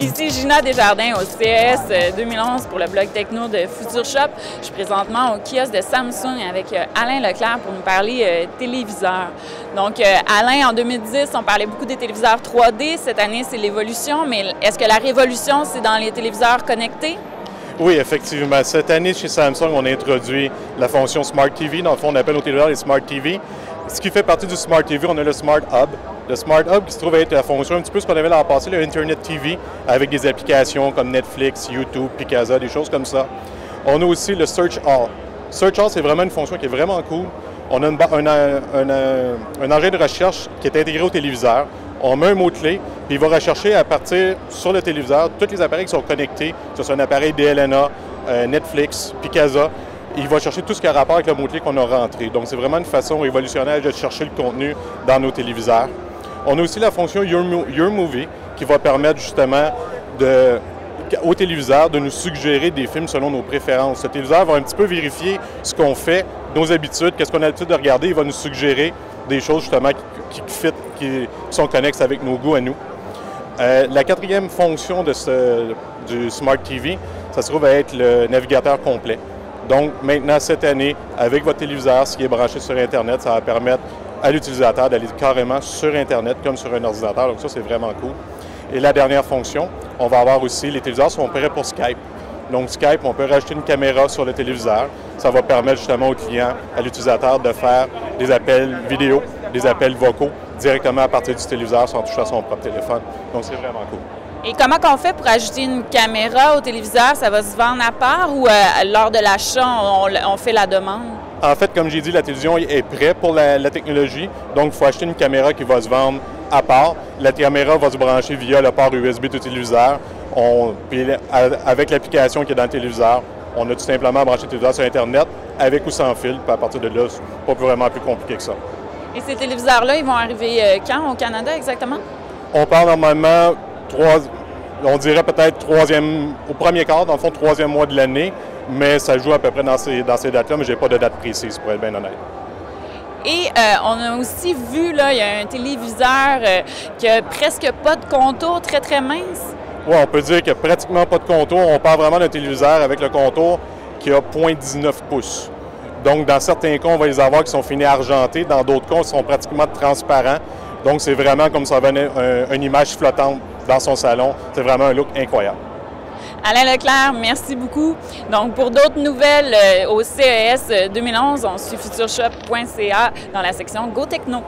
Ici Gina Desjardins au CES 2011 pour le blog techno de Future Shop. Je suis présentement au kiosque de Samsung avec Alain Leclerc pour nous parler téléviseurs. Donc Alain, en 2010, on parlait beaucoup des téléviseurs 3D. Cette année, c'est l'évolution, mais est-ce que la révolution, c'est dans les téléviseurs connectés? Oui, effectivement. Cette année, chez Samsung, on a introduit la fonction Smart TV. Dans le fond, on appelle nos téléviseurs les Smart TV. Ce qui fait partie du Smart TV, on a le Smart Hub. Le Smart Hub qui se trouve être la fonction un petit peu ce qu'on avait l'an passé, le Internet TV, avec des applications comme Netflix, YouTube, Picasa, des choses comme ça. On a aussi le Search All. Search All, c'est vraiment une fonction qui est vraiment cool. On a un engin de recherche qui est intégré au téléviseur. On met un mot-clé, puis il va rechercher à partir sur le téléviseur tous les appareils qui sont connectés, que ce soit un appareil DLNA, Netflix, Picasa. Il va chercher tout ce qui a rapport avec le mot-clé qu'on a rentré. Donc, c'est vraiment une façon révolutionnaire de chercher le contenu dans nos téléviseurs. On a aussi la fonction Your Movie qui va permettre justement au téléviseur de nous suggérer des films selon nos préférences. Le téléviseur va un petit peu vérifier ce qu'on fait, nos habitudes, qu'est-ce qu'on a l'habitude de regarder. Il va nous suggérer des choses justement qui sont connexes avec nos goûts à nous. La quatrième fonction du Smart TV, ça se trouve à être le navigateur complet. Donc maintenant, cette année, avec votre téléviseur, ce qui est branché sur Internet, ça va permettre à l'utilisateur d'aller carrément sur Internet comme sur un ordinateur. Donc ça, c'est vraiment cool. Et la dernière fonction, on va avoir aussi, les téléviseurs sont prêts pour Skype. Donc Skype, on peut rajouter une caméra sur le téléviseur. Ça va permettre justement au client, à l'utilisateur de faire des appels vidéo, des appels vocaux directement à partir du téléviseur sans toucher à son propre téléphone. Donc c'est vraiment cool. Et comment on fait pour ajouter une caméra au téléviseur? Ça va se vendre à part ou lors de l'achat, on fait la demande? En fait, comme j'ai dit, la télévision est prête pour la technologie. Donc, il faut acheter une caméra qui va se vendre à part. La caméra va se brancher via le port USB du téléviseur. Puis avec l'application qui est dans le téléviseur, on a tout simplement branché le téléviseur sur Internet avec ou sans fil. Puis à partir de là, c'est pas vraiment plus compliqué que ça. Et ces téléviseurs-là, ils vont arriver quand au Canada exactement? On parle normalement, on dirait peut-être au premier quart, dans le fond, 3e mois de l'année. Mais ça joue à peu près dans ces dates-là, mais je n'ai pas de date précise, pour être bien honnête. Et on a aussi vu, là, il y a un téléviseur qui n'a presque pas de contour, très, très mince. Oui, on peut dire qu'il n'y a pratiquement pas de contour. On parle vraiment d'un téléviseur avec le contour qui a 0,19 pouces. Donc, dans certains cas, on va les avoir qui sont finis argentés. Dans d'autres cas, ils sont pratiquement transparents. Donc, c'est vraiment comme ça avait une image flottante dans son salon. C'est vraiment un look incroyable. Alain Leclerc, merci beaucoup. Donc, pour d'autres nouvelles au CES 2011, on suit futureshop.ca dans la section Go Techno.